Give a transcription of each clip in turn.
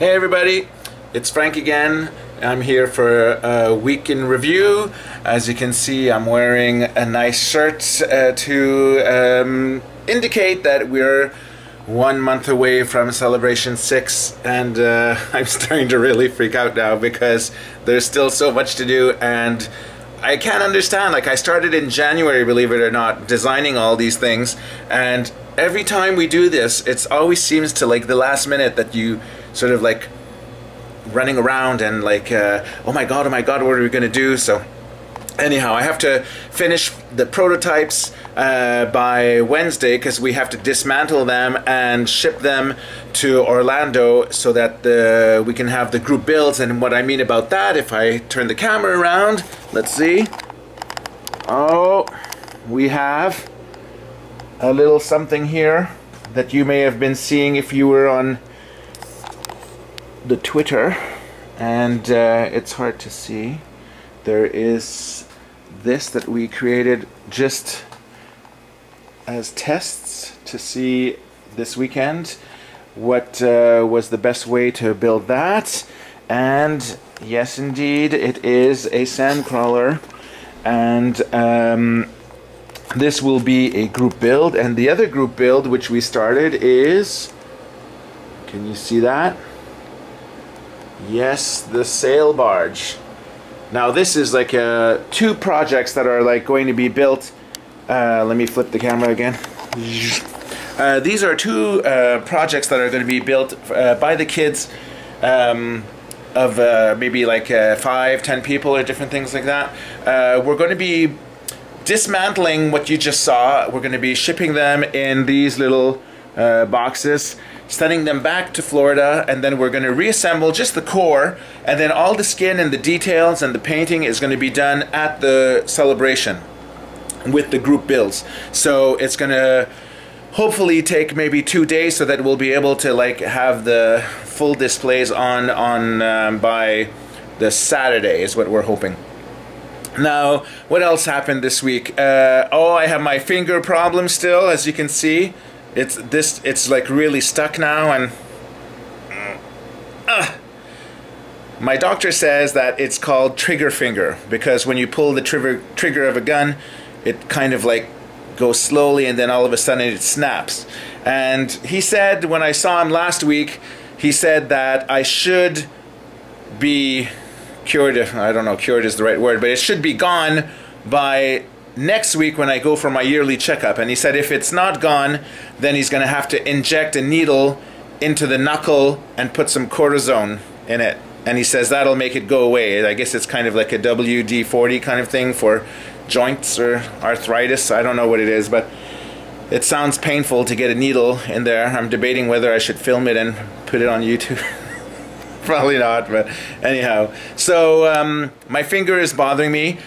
Hey everybody, it's Frank again. I'm here for a week in review. As you can see, I'm wearing a nice shirt to indicate that we're 1 month away from Celebration 6, and I'm starting to really freak out now because there's still so much to do, and I can't understand. Like, I started in January, believe it or not, designing all these things, and every time we do this, it always seems to, like, the last minute that you sort of like running around and like, oh my god, what are we gonna do? So anyhow, I have to finish the prototypes by Wednesday because we have to dismantle them and ship them to Orlando so that we can have the group builds. And what I mean about that, if I turn the camera around, let's see. Oh, we have a little something here that you may have been seeing if you were on the Twitter, and it's hard to see. There is this that we created just as tests to see this weekend what was the best way to build that. And yes, indeed, it is a Sandcrawler, and this will be a group build. And the other group build which we started is, can you see that? Yes, the Sailbarge. Now this is like two projects that are like going to be built. Let me flip the camera again. These are two projects that are going to be built by the kids of maybe like 5-10 people or different things like that. We're going to be dismantling what you just saw. We're going to be shipping them in these little boxes, sending them back to Florida, and then we're going to reassemble just the core, and then all the skin and the details and the painting is going to be done at the celebration with the group builds. So it's going to hopefully take maybe 2 days so that we'll be able to like have the full displays on by the Saturday is what we're hoping. Now, what else happened this week? Oh, I have my finger problem still, as you can see. It's like really stuck now, and my doctor says that it's called trigger finger because when you pull the trigger of a gun, it kind of like goes slowly and then all of a sudden it snaps. And he said, when I saw him last week, he said that I should be cured. I don't know, cured is the right word, but it should be gone by next week when I go for my yearly checkup. And he said if it's not gone, then he's going to have to inject a needle into the knuckle and put some cortisone in it. And he says that'll make it go away. I guess it's kind of like a WD-40 kind of thing for joints or arthritis. I don't know what it is, but it sounds painful to get a needle in there. I'm debating whether I should film it and put it on YouTube. Probably not, but anyhow. So my finger is bothering me.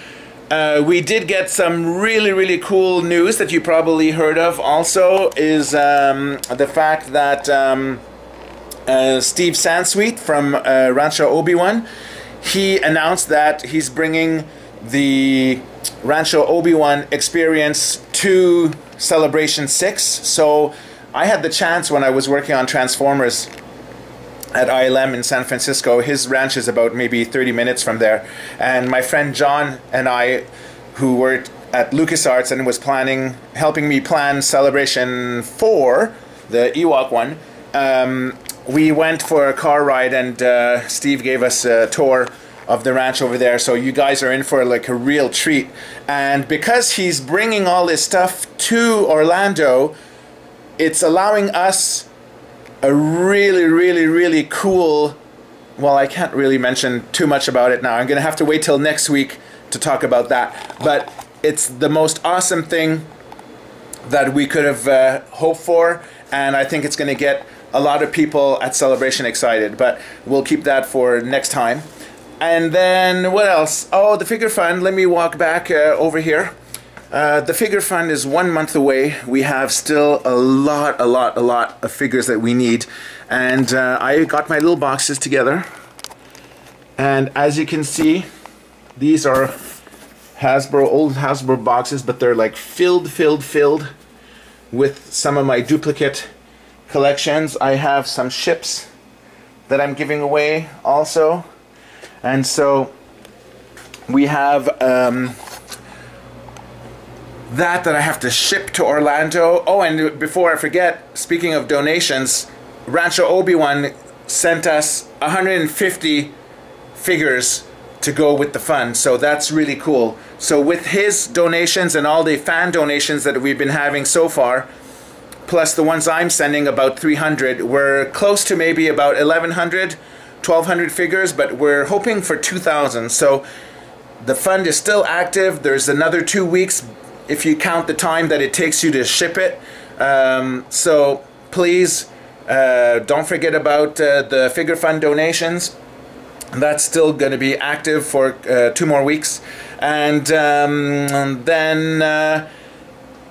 We did get some really cool news that you probably heard of also, is the fact that Steve Sansweet from Rancho Obi-Wan, he announced that he's bringing the Rancho Obi-Wan experience to Celebration 6. So I had the chance when I was working on Transformers at ILM in San Francisco. His ranch is about maybe 30 minutes from there, and my friend John and I, who worked at LucasArts and was helping me plan Celebration 4, the Ewok one, we went for a car ride, and Steve gave us a tour of the ranch over there. So you guys are in for like a real treat. And because he's bringing all this stuff to Orlando, it's allowing us a really cool, well, I can't really mention too much about it now. I'm gonna have to wait till next week to talk about that, but it's the most awesome thing that we could have hoped for, and I think it's gonna get a lot of people at Celebration excited, but we'll keep that for next time. And then what else? Oh, the figure fund. Let me walk back over here. The figure fund is 1 month away. We have still a lot of figures that we need. And I got my little boxes together. And as you can see, these are old Hasbro boxes, but they're like filled with some of my duplicate collections. I have some ships that I'm giving away also. And so we have that I have to ship to Orlando. Oh, and before I forget, speaking of donations, Rancho Obi-Wan sent us 150 figures to go with the fund, so that's really cool. So with his donations and all the fan donations that we've been having so far, plus the ones I'm sending, about 300, we're close to maybe about 1,100, 1,200 figures, but we're hoping for 2,000. So the fund is still active. There's another 2 weeks if you count the time that it takes you to ship it. So please don't forget about the figure fund donations. That's still going to be active for 2 more weeks. And then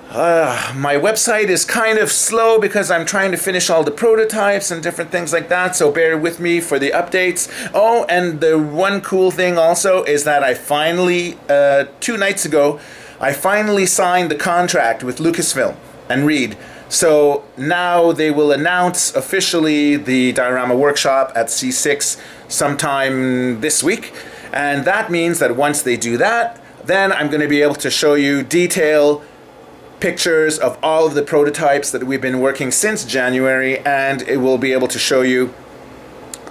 my website is kind of slow because I'm trying to finish all the prototypes and different things like that, so bear with me for the updates. Oh, and the one cool thing also is that I finally, 2 nights ago, I finally signed the contract with Lucasfilm and Reed. So now they will announce officially the Diorama Workshop at C6 sometime this week. And that means that once they do that, then I'm going to be able to show you detailed pictures of all of the prototypes that we've been working since January, and it will be able to show you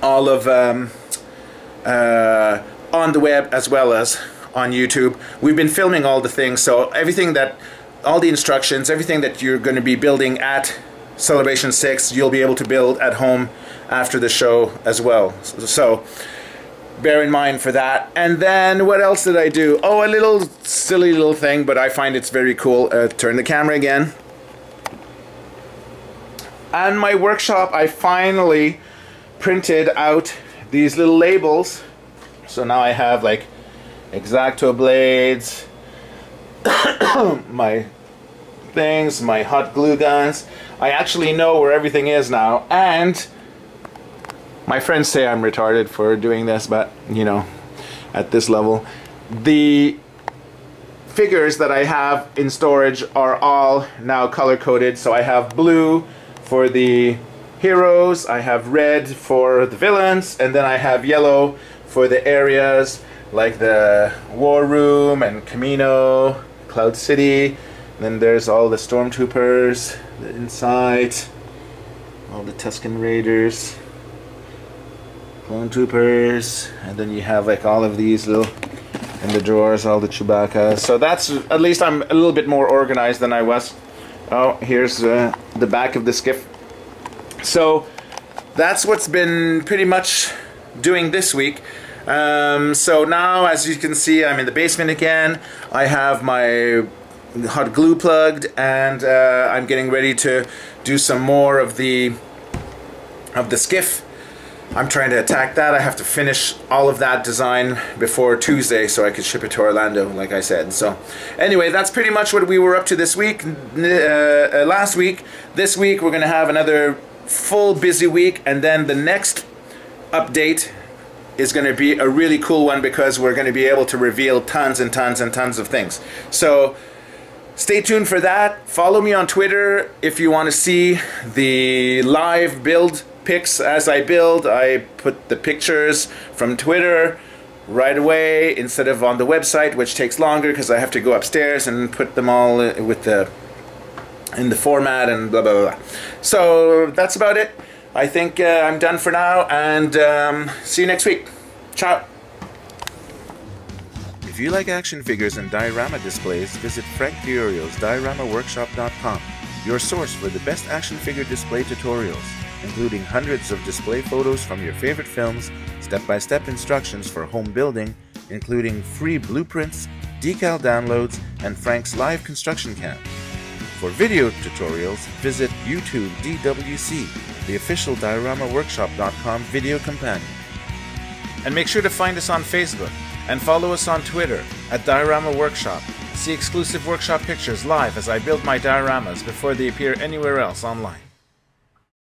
all of on the web as well as on YouTube. We've been filming all the things, so everything that, all the instructions, everything that you're going to be building at Celebration 6, you'll be able to build at home after the show as well. So bear in mind for that. And then what else did I do? Oh, a little silly little thing, but I find it's very cool. Turn the camera again. On my workshop, I finally printed out these little labels. So now I have like X-Acto blades, my things, my hot glue guns. I actually know where everything is now, and my friends say I'm retarded for doing this, but you know, at this level, the figures that I have in storage are all now color coded. So I have blue for the heroes, I have red for the villains, and then I have yellow for the areas like the War Room and Camino, Cloud City. Then there's all the stormtroopers, the inside, all the Tusken Raiders, clone troopers, and then you have like all of these little in the drawers, all the Chewbacca. So that's, at least I'm a little bit more organized than I was. Oh, here's the back of the skiff. So that's what's been pretty much doing this week. So now, as you can see, I'm in the basement again. I have my hot glue plugged, and I'm getting ready to do some more of the skiff. I'm trying to attack that. I have to finish all of that design before Tuesday so I could ship it to Orlando, like I said. So anyway, that's pretty much what we were up to this week. Last week. This week we're going to have another full busy week, and then the next update is going to be a really cool one because we're going to be able to reveal tons and tons and tons of things. So stay tuned for that. Follow me on Twitter if you want to see the live build pics as I build. I put the pictures from Twitter right away instead of on the website, which takes longer because I have to go upstairs and put them all with in the format and blah blah blah. So that's about it. I think I'm done for now, and see you next week. Ciao. If you like action figures and diorama displays, visit Frank Diorio's DioramaWorkshop.com, your source for the best action figure display tutorials, including hundreds of display photos from your favorite films, step-by-step instructions for home building, including free blueprints, decal downloads, and Frank's live construction camp. For video tutorials, visit YouTube DWC, the official DioramaWorkshop.com video companion. And make sure to find us on Facebook and follow us on Twitter at Diorama Workshop. See exclusive workshop pictures live as I build my dioramas before they appear anywhere else online.